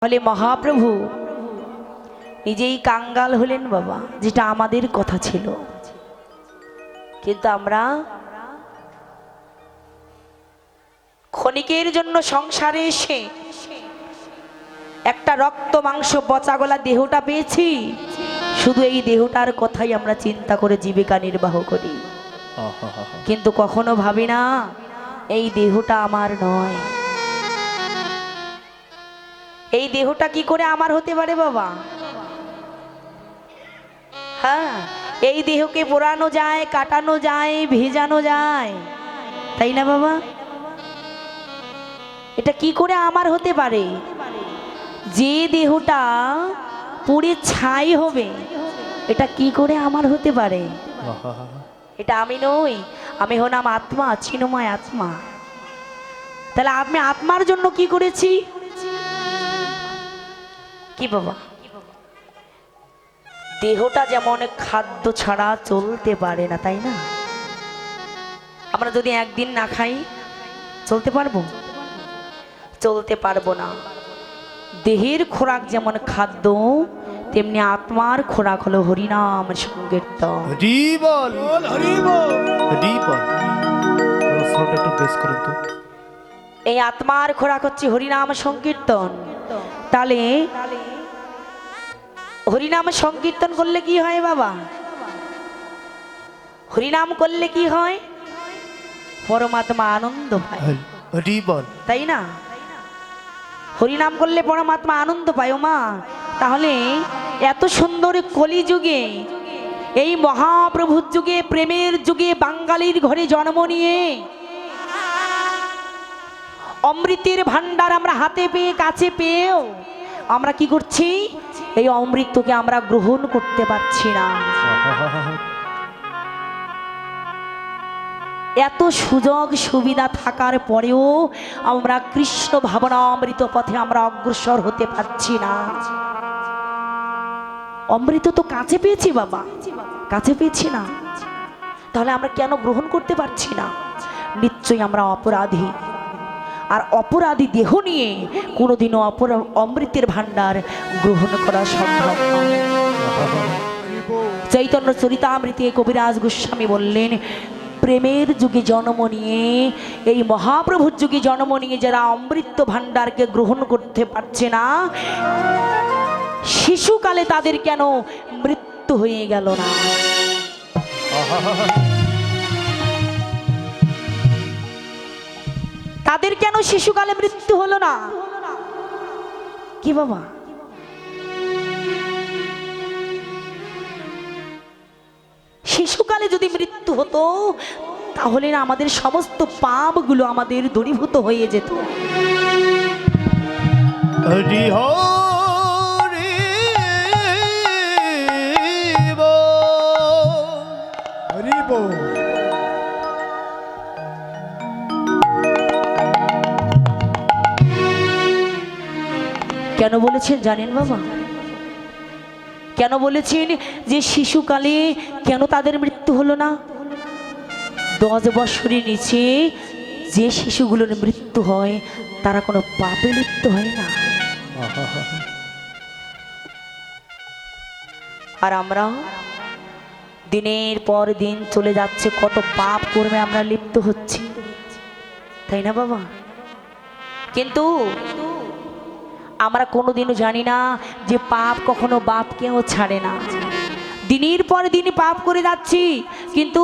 বলে মহাপ্রভু নিজেই কাঙ্গাল হলেন বাবা, যেটা আমাদের কথা ছিল। কিন্তু আমরা ক্ষণিকের জন্য সংসারে এসে একটা রক্ত মাংস পচা গলা দেহটা পেয়েছি, শুধু এই দেহটার কথাই আমরা চিন্তা করে জীবিকা নির্বাহ করি। কিন্তু কখনো ভাবি না এই দেহটা আমার নয়। এই দেহটা কি করে আমার হতে পারে বাবা? হ্যাঁ, এই দেহকে পোড়ানো যায়, কাটানো যায়, ভেজানো যায়, তাই না বাবা? এটা কি করে আমার হতে পারে? যে দেহটা পুড়ে ছাই হবে, এটা কি করে আমার হতে পারে? এটা আমি নই, আমি হলাম আত্মা, চিন্ময় আত্মা। তাহলে আমি আত্মার জন্য কি করেছি? কি বাবা? দেহটা যেমন খাদ্য ছাড়া চলতে পারে না, তাই না? আমরা যদি একদিন না খাই চলতে পারবো? চলতে পারবো না। দেহের খোরাক যেমন খাদ্য, তেমনি আত্মার খোরাক হলো হরিনাম সংকীর্তন। হরি বল, হরি বল, হরি বল। সাউন্ড একটু বেস করুন তো। এই আত্মার খোরাক হচ্ছে হরিনাম সংকীর্তন। তাহলে হরিনাম সংকীর্তন করলে কি হয় বাবা? হরিনাম করলে কি হয়? পরমাত্মা আনন্দ পায়, হরি বল, তাই না? হরিনাম করলে পরমাত্মা আনন্দ পায়। ও মা, তাহলে এত সুন্দর কলিযুগে, এই মহাপ্রভুর যুগে, প্রেমের যুগে, বাঙালির ঘরে জন্ম নিয়ে অমৃতের ভান্ডার আমরা হাতে পেয়ে, কাছে পেয়েও আমরা কি করছি? এই অমৃতকে আমরা গ্রহণ করতে পারছি না। এত সুযোগ সুবিধা থাকার পরেও আমরা কৃষ্ণ ভাবনা অমৃত পথে আমরা অগ্রসর হতে পারছি না। অমৃত তো কাছে পেয়েছি বাবা, কাছে পেয়েছি না, তাহলে আমরা কেন গ্রহণ করতে পারছি না? নিশ্চয়ই আমরা অপরাধী। আর অপরাধী দেহ নিয়ে কোনোদিনও অমৃতের ভান্ডার গ্রহণ করা সম্ভব নয়। চৈতন্য চরিতামৃতে কবিরাজ গোস্বামী বললেন, প্রেমের যুগে জন্ম নিয়ে, এই মহাপ্রভুর যুগে জন্ম নিয়ে যারা অমৃত ভান্ডারকে গ্রহণ করতে পারছে না, শিশুকালে তাদের কেন মৃত্যু হয়ে গেল না? তাদের কেন শিশুকালে মৃত্যু হলো না? কি বাবা? শিশুকালে যদি মৃত্যু হতো, তাহলে না আমাদের সমস্ত পাপগুলো আমাদের দূরীভূত হয়ে যেত। হরি হরি বল, হরি বল। কেন বলেছেন জানেন বাবা? কেন বলেছেন যে শিশুকালে কেন তাদের মৃত্যু হলো না? 10 বছরের নিচে যে শিশুগুলোর মৃত্যু হয়, তারা কোনো পাপে লিপ্ত হয় না। আর আমরা দিনের পর দিন চলে যাচ্ছে, কত পাপ কর্মে আমরা লিপ্ত হচ্ছি, তাই না বাবা? কিন্তু আমরা কোনোদিনও জানি না যে পাপ কখনো বাপকেও ছাড়ে না। দিনের পর দিন পাপ করে যাচ্ছি, কিন্তু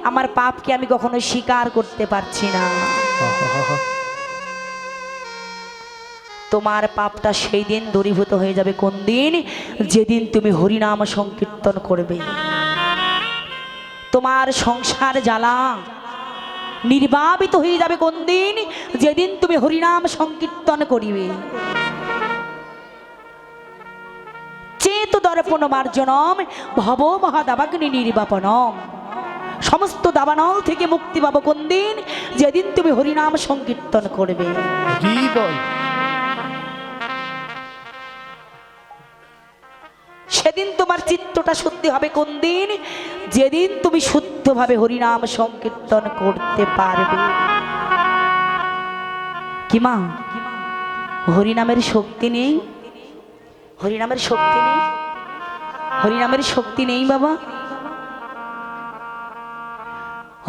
আমার পাপকে আমি কখনো স্বীকার করতে পারছি না। তোমার পাপটা সেই দিন দূরীভূত হয়ে যাবে কোন দিন? যেদিন তুমি হরিনাম সংকীর্তন করবে। তোমার সংসার জ্বালা নির্বাপিত হয়ে যাবে কোন দিন? যেদিন তুমি হরিনাম সংকীর্তন করিবে। চেত দর্পণ মার্জনম ভব মহাদাবাগ্নি নির্বাপনম। সমস্ত দাবানল থেকে মুক্তি পাবো কোন দিন? যেদিন তুমি হরিনাম সংকীর্তন করবে। সেদিন তোমার চিত্তটা শুদ্ধি হবে কোন দিন? যেদিন তুমি শুদ্ধভাবে হরিনাম সংকীর্তন করতে পারবে। কি মা, হরিনামের শক্তি নেই? হরিনামের শক্তি নেই? হরিনামের শক্তি নেই বাবা?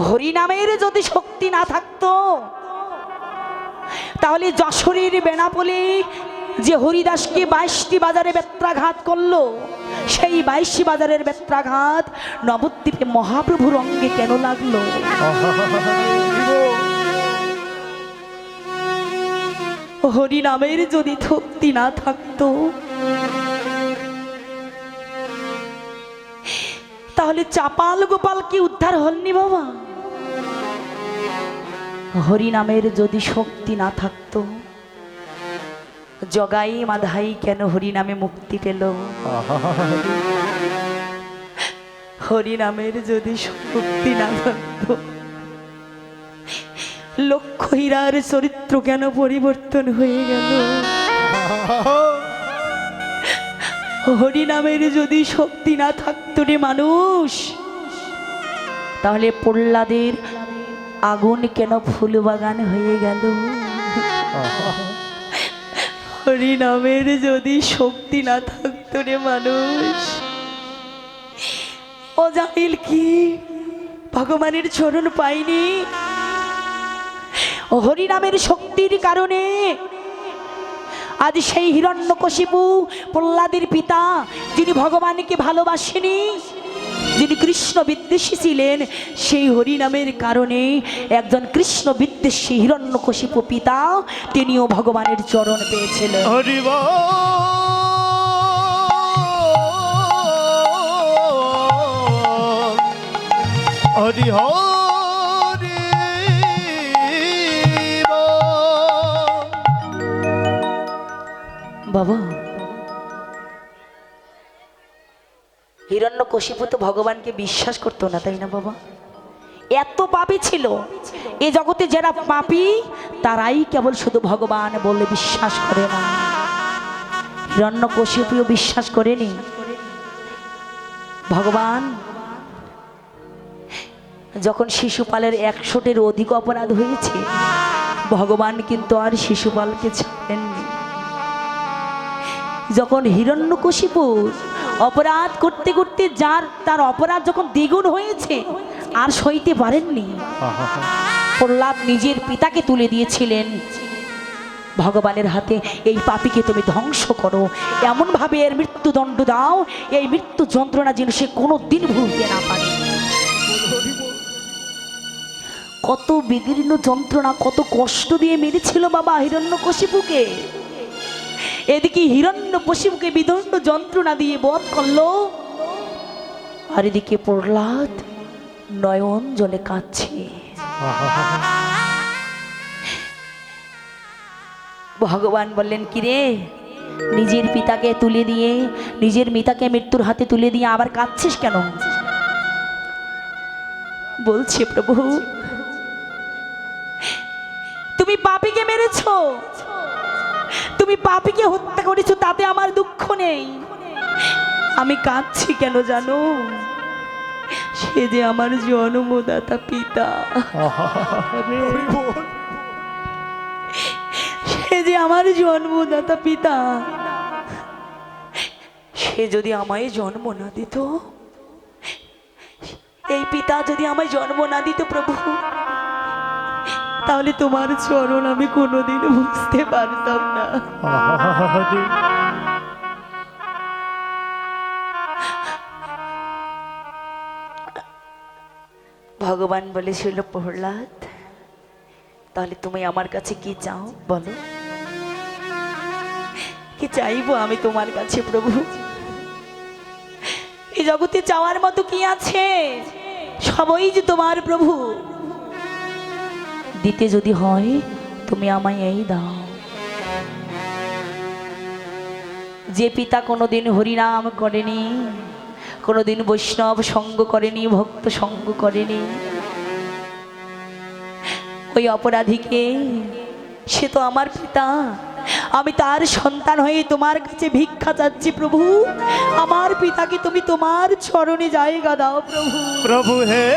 হরিনামের যদি শক্তি না থাকতো তাহলে যশোরের বেনাপোলে যে হরিদাসকে 22টি বাজারে বেত্রাঘাত করলো, সেই 22 বাজারের বেত্রাঘাত নবদ্বীপে মহাপ্রভুর অঙ্গে কেন লাগলো? হরিনামের যদি শক্তি না থাকতো তাহলে চাপাল গোপাল কি উদ্ধার হননি বাবা? হরিনামের যদি শক্তি না থাকতো জগাই মাধাই কেন হরিনামে মুক্তি পেল? হরিনামের যদি শক্তি না থাকতো লক্ষ হীরার চরিত্র কেন পরিবর্তন হয়ে গেল? হরিনামের যদি শক্তি না থাকতো রে মানুষ, তাহলে প্রহ্লাদের আগুন কেন ফুল বাগান হয়ে গেল? হরিনামের যদি শক্তি না থাকতো রে মানুষ, অজামিল কি ভগবানের চরণ পাইনি? হরিনামের শক্তির কারণে আজ সেই হিরণ্যকশিপু প্রহ্লাদের পিতা, যিনি ভগবানকে ভালোবাসেনি, যিনি কৃষ্ণ বিদ্বেষী ছিলেন, সেই হরিনামের কারণে একজন কৃষ্ণ বিদ্বেষী হিরণ্যকশিপু পিতা তিনিও ভগবানের চরণ পেয়েছিলেন। হরি বল, হরি হরি বাবা, হিরণ্যকশিপু তো ভগবানকে বিশ্বাস করতো না, তাই না বাবা? এত পাপী ছিল। এই জগতে যারা পাপী তারাই কেবল শুধু ভগবান বলে বিশ্বাস করে না। হিরণ্যকশিপুও বিশ্বাস করেনি। ভগবান যখন শিশুপালের 100টির অধিক অপরাধ হয়েছে, ভগবান কিন্তু আর শিশুপালকে ছাড়েননি। যখন হিরণ্যকশিপু অপরাধ করতে করতে তার অপরাধ যখন দ্বিগুণ হয়েছে, আর সইতে পারেননি, প্রহ্লাদ নিজের পিতাকে তুলে দিয়েছিলেন ভগবানের হাতে। এই পাপীকে তুমি ধ্বংস করো, এমন ভাবে এর মৃত্যুদণ্ড দাও, এই মৃত্যু যন্ত্রণা যেন সে কোনো দিন ভুলতে না পারে। কত বিদীর্ণ যন্ত্রণা, কত কষ্ট দিয়ে মেরেছিল বাবা হিরণ্যকশিপুকে। এদিকে হিরণ্যকশিপুকে বিদণ্ড যন্ত্রণা দিয়ে বধ করলো, আর এদিকে প্রহ্লাদ নয়ন জলে কাঁদছে। ভগবান বললেন, কি রে, নিজের পিতাকে তুলে দিয়ে, নিজের মিতাকে মৃত্যুর হাতে তুলে দিয়ে আবার কাঁদছিস কেন? বলছে, প্রভু তুমি পাপীকে মেরেছো, তুমি পাপীকে হত্যা করেছো, তাতে আমার দুঃখ নেই। আমি কাঁদছি কেন জানো? সে যে আমার জন্মদাতা পিতা, সে যে আমার জন্মদাতা পিতা। সে যদি আমায় জন্ম না দিত, এই পিতা যদি আমায় জন্ম না দিত প্রভু, তাহলে তোমার চরণ আমি কোনোদিন বুঝতে পারতাম না। ভগবান বলেছিল, প্রহ্লাদ তাহলে তুমি আমার কাছে কি চাও বলো? কি চাইবো আমি তোমার কাছে প্রভু? এই জগতে চাওয়ার মতো কি আছে? সবই যে তোমার প্রভু। দিতে যদি হয় তুমি আমায় এই দাও। যে পিতা কোনোদিন হরিনাম করেনি, কোনোদিন বৈষ্ণব সঙ্গ করেনি, ভক্ত সঙ্গ করেনি, ওই অপরাধীকে, সে তো আমার পিতা। আমি তার সন্তান হয়ে তোমার কাছে ভিক্ষা চাচ্ছি প্রভু। আমার পিতাকে তুমি তোমার চরণে জায়গা দাও প্রভু। প্রভু হে,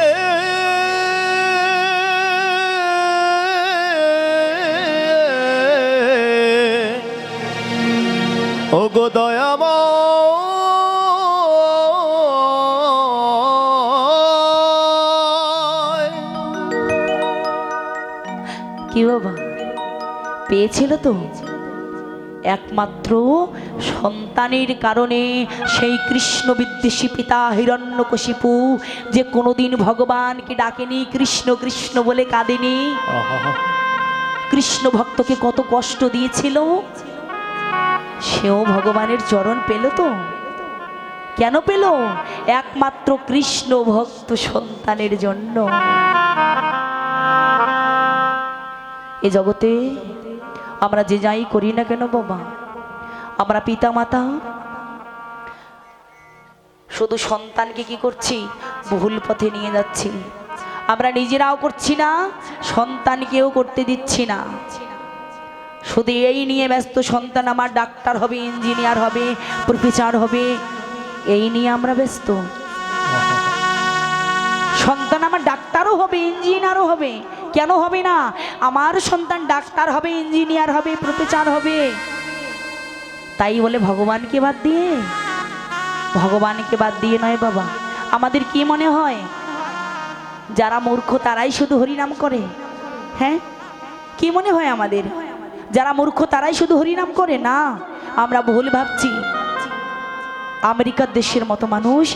ও ও গো দয়াময় কি বাবা পেয়েছিল তো একমাত্র সন্তানের কারণে সেই কৃষ্ণ বিদ্বেষী পিতা হিরণ্যকশিপু যে কোনোদিন ভগবানকে ডাকেনি, কৃষ্ণ কৃষ্ণ বলে কাঁদেনি, কৃষ্ণ ভক্তকে কত কষ্ট দিয়েছিল, সেও ভগবানের চরণ পেল তো। কেন পেল? একমাত্র কৃষ্ণ ভক্ত সন্তানের জন্য। এ জগতে আমরা যে যাই করি না কেন বাবা, আমরা পিতা মাতা শুধু সন্তানকে কি করছি? ভুল পথে নিয়ে যাচ্ছি। আমরা নিজেরাও করছি না, সন্তানকেও করতে দিচ্ছি না। শুধু এই নিয়ে ব্যস্ত, সন্তান আমার ডাক্তার হবে, ইঞ্জিনিয়ার হবে, প্রফেসর হবে, এই নিয়ে আমরা ব্যস্ত। সন্তান আমার ডাক্তারও হবে, ইঞ্জিনিয়ারও হবে। কেন হবে না? আমার সন্তান ডাক্তার হবে, ইঞ্জিনিয়ার হবে, প্রফেসর হবে। তাই বলে ভগবানকে বাদ দিয়ে? ভগবানকে বাদ দিয়ে নয় বাবা। আমাদের কি মনে হয় যারা মূর্খ তারাই শুধু হরিনাম করে? হ্যাঁ, কি মনে হয় আমাদের? যারা মূর্খ তারাই শুধু হরিনাম করে? না, আমরা ভুল ভাবছি। আমেরিকার দেশের মতো মানুষ,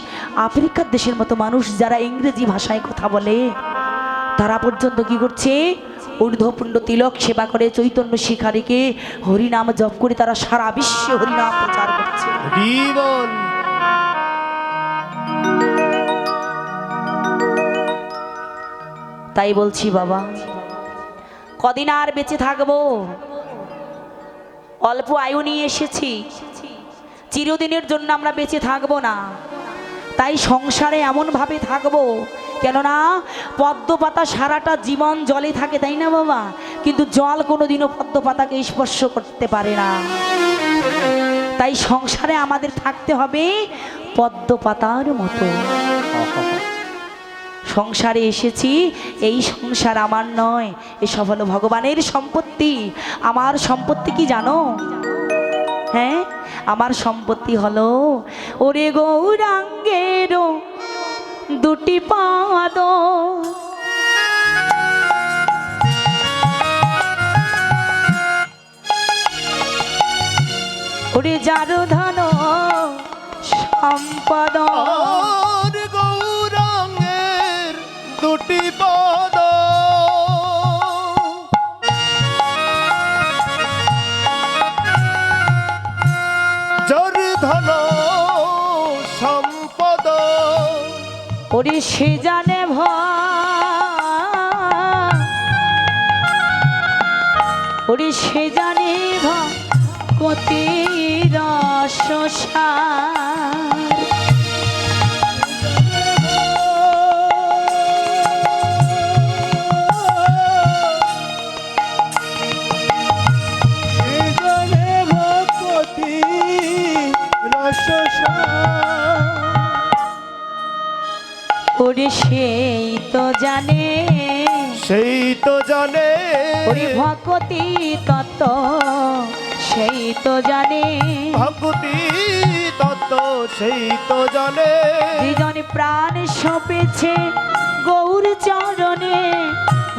আফ্রিকার দেশের মতো মানুষ যারা ইংরেজি ভাষায় কথা বলে, তারা পর্যন্ত কি করছে? ঊর্ধ্বপুণ্ড তিলক সেবা করে, চৈতন্য শিখারীকে হরিনাম জপ করে তারা সারা বিশ্বে হরিনাম প্রচার করছে। তাই বলছি বাবা, কদিন আর বেঁচে থাকবো? অল্প আয়ু নিয়ে এসেছি, চিরদিনের জন্য আমরা বেঁচে থাকবো না। তাই সংসারে এমনভাবে থাকবো, কেননা পদ্ম পাতা সারাটা জীবন জলে থাকে, তাই না বাবা? কিন্তু জল কোনোদিনও পদ্ম পাতাকে স্পর্শ করতে পারে না। তাই সংসারে আমাদের থাকতে হবে পদ্ম পাতার মতো। সংসারে এসেছি, এই সংসার আমার নয়, এসব হলো ভগবানের সম্পত্তি। আমার সম্পত্তি কি জানো? হ্যাঁ, আমার সম্পত্তি হলো ওরে গৌরাঙ্গের দুটি পাদ, ওরে যার ধন সম্পদ, গৌরাঙ্গের দুটি পদ, যার ধন সম্পদ, ওরে সে জানে ওরে সে জানে কতি রসসার, ওরে সেই তো জানে, সেই তো জানে, ওরে ভকতি তত্ত্ব সেই তো জানে, ভক্তি তত্ত্ব সেই তো জানে। যেজন প্রাণ সঁপেছে গৌর চরণে,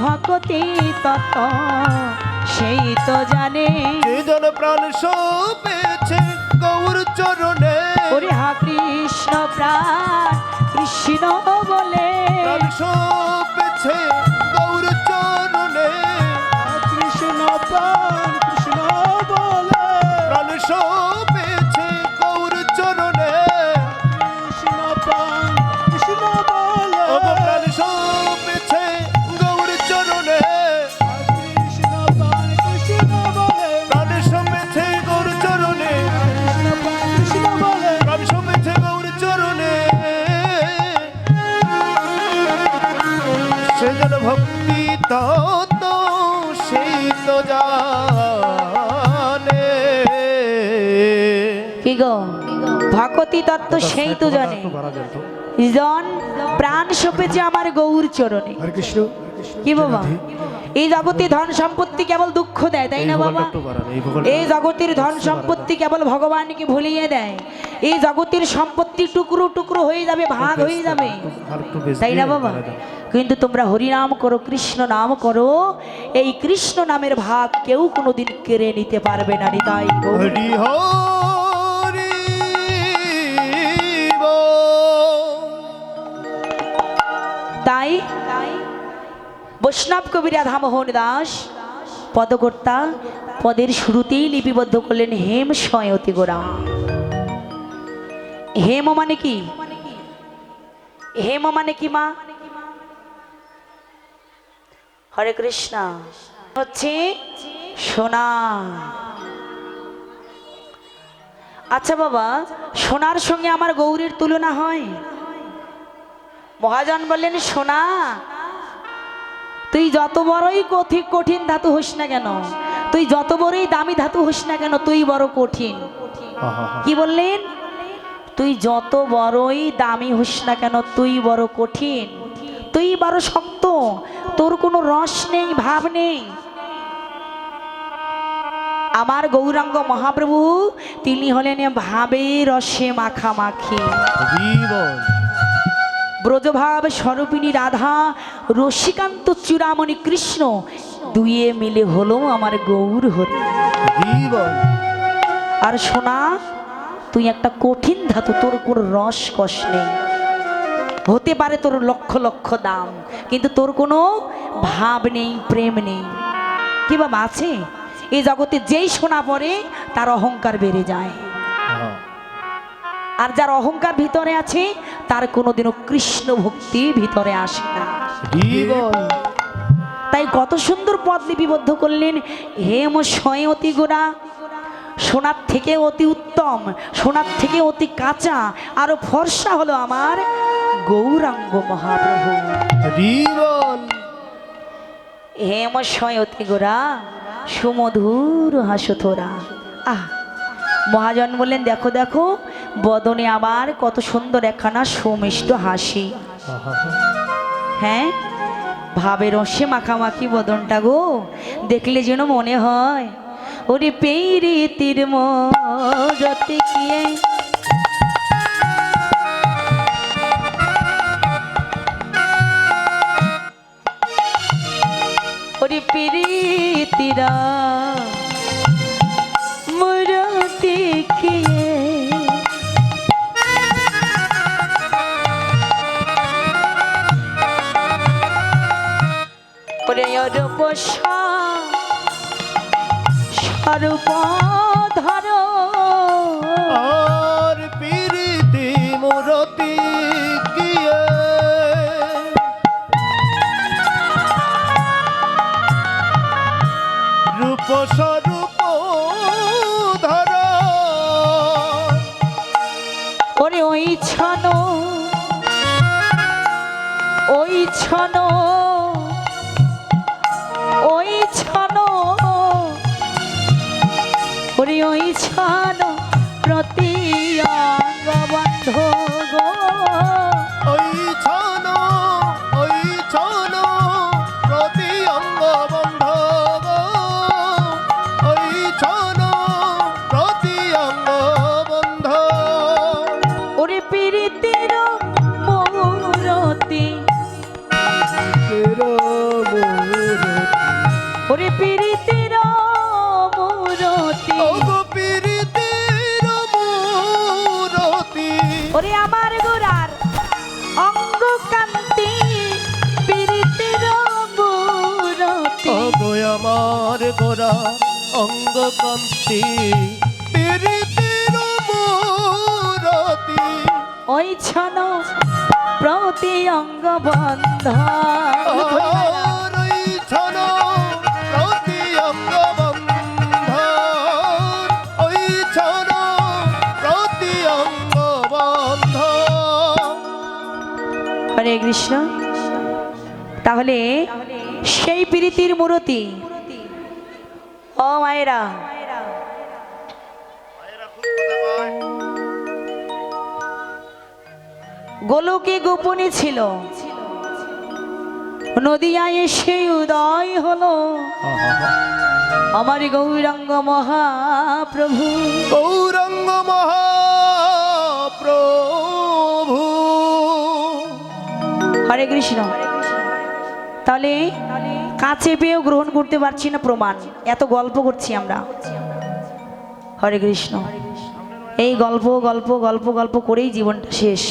ভকতি তত্ত্ব সেই তো জানে, যেজন প্রাণ সঁপেছে গৌর চরণে, ওরে হা কৃষ্ণ প্রাণ কৃষ্ণ বলে, প্রাণ সঁপেছে গৌর চরণে, কৃষ্ণ প্রাণ কৃষ্ণ বলে, প্রাণ সঁপেছে গৌর চরণে, কৃষ্ণ প্রাণ কৃষ্ণ বলে, ও প্রাণ সঁপেছে গৌর চরণে, কৃষ্ণ প্রাণ কৃষ্ণ বলে, প্রাণ সঁপেছে গৌর চরণে, কৃষ্ণ প্রাণ কৃষ্ণ বলে, প্রাণ সঁপেছে গৌর চরণে। সেজন ভক্তি তত্ত্ব সেই তো জানে। কি গো, ভকতি তত্ত্ব সেই তো জানে, জন প্রাণ সঁপেছে আমার গৌর চরণে। হরে কৃষ্ণ। কি বাবা, এই জগতে ধন সম্পত্তি কেবল দুঃখ দেয়, তাই না বাবা? এই জগতের ধন সম্পত্তি কেবল ভগবানকে ভুলিয়ে দেয়। এই জগতের সম্পত্তি টুকরো টুকরো হয়ে যাবে, ভাগ হয়ে যাবে, তাই না বাবা? কিন্তু তোমরা হরিনাম করো, কৃষ্ণ নাম করো, এই কৃষ্ণ নামের ভাগ কেউ কোনোদিন কেড়ে নিতে পারবে না। তাই হরি হরি তাই বৈষ্ণব কবি রাধামোহন দাস পদকর্তা পদের শুরুতেই লিপিবদ্ধ করলেন হেম সয়তি গোরা। হেম মানে কি? হেম মানে কি মা? হরে কৃষ্ণ হচ্ছে সোনা। আচ্ছা বাবা, সোনার সঙ্গে আমার গৌরীর তুলনা হয়? মহাজন বললেন, সোনা তুই যত বড়ই কঠিন ধাতু হোস না কেন, তুই যত বড়ই দামি ধাতু হোস না কেন, তুই বড় কঠিন। কি বললেন? তুই যত বড়ই দামি হোস না কেন, তুই বড় কঠিন, তুই বড় শক্ত, তোর কোনো রস নেই, ভাব নেই। আমার গৌরাঙ্গ মহাপ্রভু তিনি হলেন ভাবে রসে মাখামাখি। ব্রজভাব স্বরূপিণী রাধা, রসিকান্ত চূড়ামণি কৃষ্ণ, দুয়ে মিলে হলো আমার গৌর হরি। আর সোনা তুই একটা কঠিন ধাতু, তোর কোনো রস কষ নেই। হতে পারে তোর লক্ষ লক্ষ দাম, কিন্তু তোর কোনো ভাব নেই, প্রেম নেই। কি বাবা আছে? এই জগতে যেই সোনা পড়ে তার অহংকার বেড়ে যায়, আর যার অহংকার ভিতরে আছে তার কোনোদিনও কৃষ্ণ ভক্তি ভিতরে আসে না। তাই কত সুন্দর পদ লিপিবদ্ধ করলেন, হেম সয়তি গোরা। সোনার থেকে অতি উত্তম, সোনার থেকে অতি কাঁচা, আরো ফর্সা হলো আমার গৌরাঙ্গ মহাপ্রভু। হেম সয়তি গোরা, সুমধুর হাসো তোরা। আহ, মহাজন বললেন, দেখো দেখো বদনে আবার কত সুন্দর একখানা সুমিষ্ট হাসি। হ্যাঁ, ভাবের রসে মাখামাখি বদনটা গো, দেখলে যেন মনে হয় ওরে পেরিতির মরতে গিয়ে ওরে পেরিতিরা মরতে গিয়ে ওরে রূপ স্বরূপ ধর আর পিরিতি মূরতি গিয়ে রূপ স্বরূপ ধর। ওরে ওই ছন ওই ছন ওই ছন ওরে ওই ছন প্রতি অঙ্গবন্ধ গো। ওই ছন প্রতি অঙ্গবন্ধ গো, ওই ছন প্রতি অঙ্গবন্ধ। ওরে পীড়িতের মূরতি, ওরে পীড়িতের মূরতি, ওরে আমার গোরার অঙ্গ কান্তি, পীড়িতের মূরতি, আমার গোরা অঙ্গ কান্তি, পীড়িতের মূরতি। ওই ছন প্রতি অঙ্গ বন্ধ, ওই ছন প্রতি অঙ্গ বন্ধ, ওই ছন প্রতি অঙ্গ বন্ধ। হরে কৃষ্ণ। তাহলে সেই প্রীতির মূরতি, ও মায়েরা, গোলকে গোপনে ছিল, নদিয়ায় এসে উদয় হলো আহা, আমার গৌরাঙ্গ মহাপ্রভু। গৌরাঙ্গ মহাপ্রভু। হরে কৃষ্ণ। তাহলে কাছে পেয়েও গ্রহণ করতে পারছি না প্রমাণ, এত গল্প করছি আমরা। হরে কৃষ্ণ। এই গল্প গল্প গল্প গল্প করেই জীবনটা শেষ।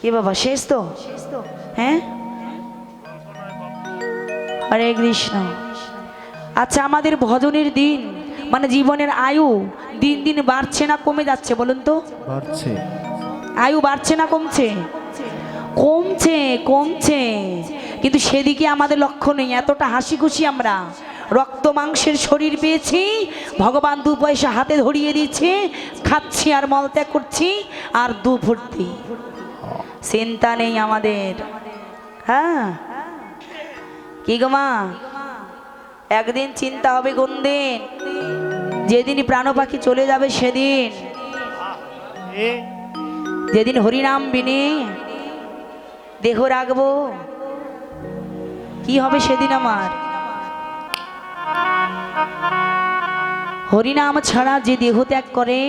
এ বাবা, শেষ তো? হ্যাঁ, হরে কৃষ্ণ। আচ্ছা, আমাদের ভজনের দিন মানে জীবনের আয়ু দিন দিন বাড়ছে না কমে যাচ্ছে বলুন তো? বাড়ছে। আয়ু বাড়ছে না কমছে? কমছে, কমছে। কিন্তু সেদিকে আমাদের লক্ষ্য নেই। এতটা হাসি খুশি আমরা, রক্ত মাংসের শরীর পেয়েছি, ভগবান 2 পয়সা হাতে ধরিয়ে দিচ্ছে, খাচ্ছি আর মলত্যাগ করছি আর ফুর্তি, চিন্তা নেই আমাদের। হ্যাঁ, কি গো মা, একদিন চিন্তা হবে কোন দিন? যেদিন প্রাণ পাখি চলে যাবে সেদিন, যেদিন হরিনাম বিনে দেহ রাখবো, কি হবে সেদিন আমার? হরিনাম ছাড়া যে দেহ ত্যাগ করে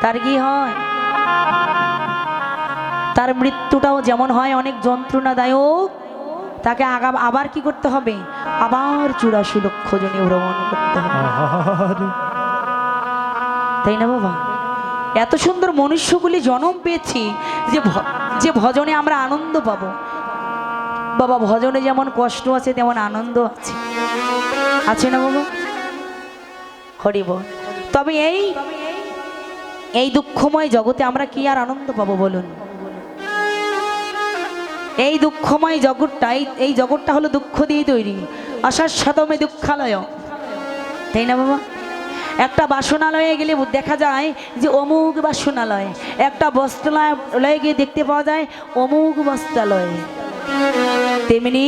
তার কি হয়? তার মৃত্যুটাও যেমন হয় অনেক যন্ত্রণাদায়ক, তাকে আবার কি করতে হবে? আবার 84 লক্ষ জনে ভ্রমণ করতে হবে, তাই না বাবা? এত সুন্দর মনুষ্যগুলি জন্ম পেয়েছি যে ভজনে আমরা আনন্দ পাবো। বাবা, ভজনে যেমন কষ্ট আছে তেমন আনন্দ আছে, আছে না বাবা? হরি বল। তবে এই দুঃখময় জগতে আমরা কি আর আনন্দ পাবো বলুন? এই দুঃখময় জগৎটা, এই জগৎটা হলো দুঃখ দিয়ে তৈরি। অশাশ্বতমে দুঃখালয়, তাই না বাবা? একটা বাসনালয়ে গেলে দেখা যায় যে অমুক বাসনালয়, একটা বস্ত্রালয়ে গিয়ে দেখতে পাওয়া যায় অমুক বস্ত্রালয়। তেমনি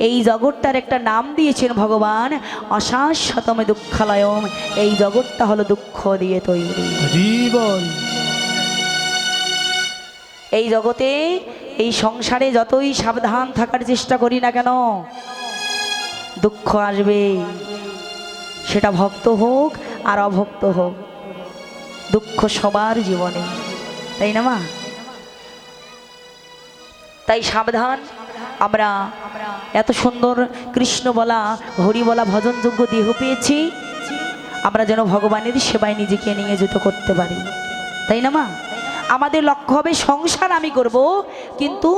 এই জগৎটার একটা নাম দিয়েছেন ভগবান, অশাশ্বতমে দুঃখালয়ম। এই জগৎটা হলো দুঃখ দিয়ে তৈরি। এই জগতে, এই সংসারে যতই সাবধান থাকার চেষ্টা করি না কেন, দুঃখ আসবে। সেটা ভক্ত হোক আর অভক্ত হোক, দুঃখ সবার জীবনে, তাই না মা? তাই সাবধান। আমরা এত সুন্দর কৃষ্ণ বলা, হরি বলা ভজনযোগ্য দেহ পেয়েছি, আমরা যেন ভগবানের সেবায় নিজেকে নিয়োজিত করতে পারি, তাই না মা? আমাদের লক্ষ্য হবে সংসার আমি করব, কিন্তু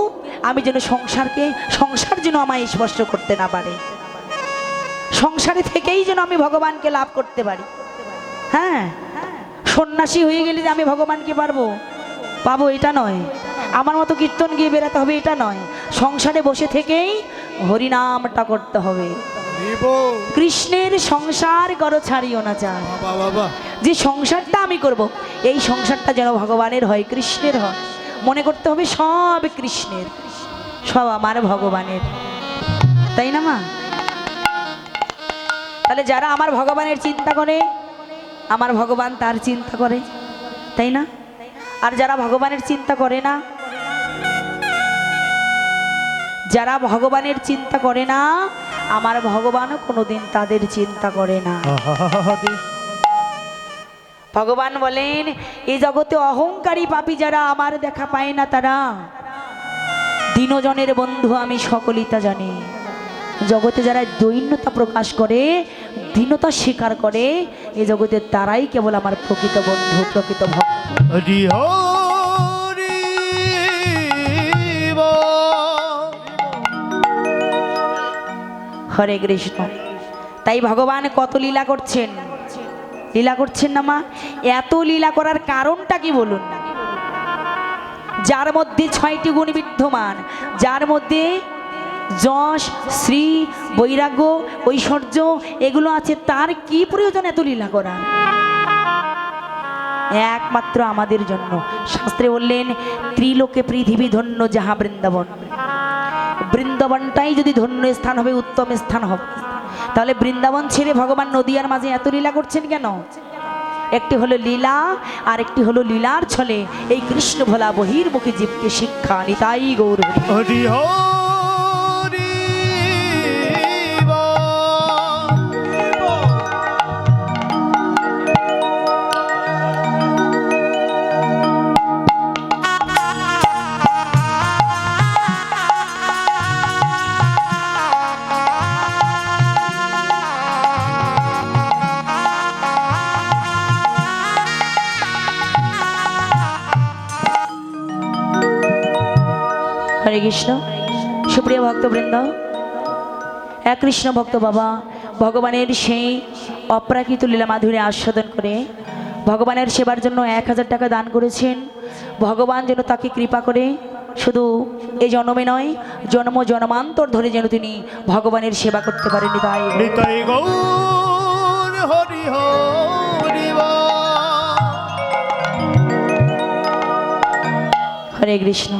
আমি যেন সংসার যেন আমায় স্পর্শ করতে না পারে, সংসারে থেকেই যেন আমি ভগবানকে লাভ করতে পারি। হ্যাঁ, সন্ন্যাসী হয়ে গেলে যে আমি ভগবানকে পাবো এটা নয়, আমার মতো কীর্তন গিয়ে বেড়াতে হবে এটা নয়, সংসারে বসে থেকেই হরিনামটা করতে হবে। কৃষ্ণের সংসার করো ছাড়িও না চায়। যে সংসারটা আমি করব, এই সংসারটা যেন ভগবানের হয়, কৃষ্ণের হয়। মনে করতে হবে সব কৃষ্ণের, সব আমার ভগবানের, তাই না মা? তাহলে যারা আমার ভগবানের চিন্তা করে, আমার ভগবান তার চিন্তা করে, তাই না? আর যারা ভগবানের চিন্তা করে না, যারা ভগবানের চিন্তা করে না, আমার ভগবানও কোনোদিন তাদের চিন্তা করে না। ভগবান বলেন, এই জগতে অহংকারী পাপী যারা আমার দেখা পায় না, তারা দীনজনের বন্ধু আমি সকলই তা জানি। জগতে যারা দৈন্যতা প্রকাশ করে, দীনতা স্বীকার করে, এই জগতে তারাই কেবল আমার প্রকৃত বন্ধু, প্রকৃত ভক্ত। হরে কৃষ্ণ। তাই ভগবান কত লীলা করছেন, লীলা করছেন না মা? এত লীলা করার কারণটা কি বলুন? যার মধ্যে 6টি গুণ বিদ্যমান, যার মধ্যে যশ, শ্রী, বৈরাগ্য, ঐশ্বর্য এগুলো আছে, তার কি প্রয়োজন এত লীলা করা? একমাত্র আমাদের জন্য। শাস্ত্রে বললেন, ত্রিলোকে পৃথিবী ধন্য যাহা বৃন্দাবন। বৃন্দাবনটাই যদি ধন্য স্থান হবে, উত্তম স্থান হবে, তাহলে বৃন্দাবন ছেড়ে ভগবান নদিয়ার মাঝে এত লীলা করছেন কেন? একটি হলো লীলা, আর একটি হলো লীলার ছলে এই কৃষ্ণ ভোলা বহির্মুখী জীবকে শিক্ষা। নিতাই গৌর হরি। কৃষ্ণ। সুপ্রিয় ভক্তবৃন্দ, এক কৃষ্ণ ভক্ত বাবা ভগবানের সেই অপ্রাকৃত লীলা মাধুরী আস্বাদন করে ভগবানের সেবার জন্য 1000 টাকা দান করেছেন। ভগবান যেন তাকে কৃপা করে শুধু এই জন্মে নয়, জন্ম জন্মান্তর ধরে যেন তিনি ভগবানের সেবা করতে পারেন। তাই নিতাই গৌর হরি হরি বল। হরে কৃষ্ণ।